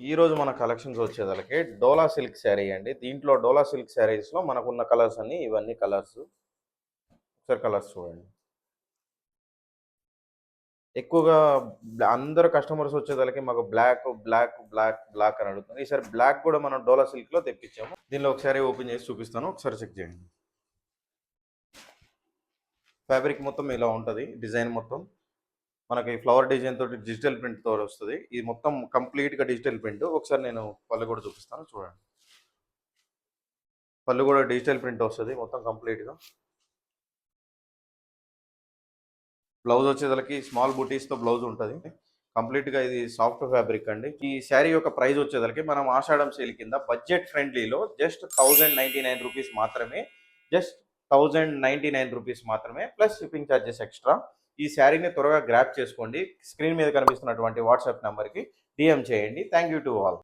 ఈరోజు మన కలెక్షన్స్ వచ్చేదలకి డోలా సిల్క్ శారీ అండి. దీంట్లో డోలా సిల్క్ శారీస్‌లో మనకున్న కలర్స్ అన్నీ ఇవన్నీ కలర్స్. ఒకసారి కలర్స్ చూడండి. ఎక్కువగా అందరు కస్టమర్స్ వచ్చేదలకి మాకు బ్లాక్ అని అడుగుతున్నారు. ఈసారి బ్లాక్ కూడా మనం డోలా సిల్క్‌లో తెప్పించాము. దీనిలో ఒకసారి ఓపెన్ చేసి చూపిస్తాను. ఒకసారి చెక్ చేయండి. ఫ్యాబ్రిక్ మొత్తం ఇలా ఉంటది. డిజైన్ మొత్తం. మనకి ఫ్లవర్ డిజైన్ తోటి డిజిటల్ ప్రింట్ తోటి వస్తది. ఇది మొత్తం కంప్లీట్‌గా డిజిటల్ ప్రింట్. ఒకసారి నేను పళ్ళు కూడా చూపిస్తాను చూడండి. పళ్ళు కూడా డిజిటల్ ప్రింట్ వస్తది మొత్తం కంప్లీట్‌గా. బ్లౌజ్ వచ్చేదలకి స్మాల్ బూటీస్‌తో బ్లౌజ్ ఉంటది. కంప్లీట్‌గా ఇది సాఫ్ట్ ఫ్యాబ్రిక్ అండి. ఈ శారీ యొక్క ప్రైస్ వచ్చేదలకి మనం ఆషాఢం సేల్ కింద బడ్జెట్ ఫ్రెండ్లీలో జస్ట్ రూ. 1099 మాత్రమే. జస్ట్ రూ. 1099 మాత్రమే. Plus shipping charges extra. ఈ శారీని త్వరగా గ్రాబ్ చేసుకోండి. స్క్రీన్ మీద కనిపిస్తున్నటువంటి వాట్సాప్ నంబర్‌కి డీఎం చేయండి. Thank you to all.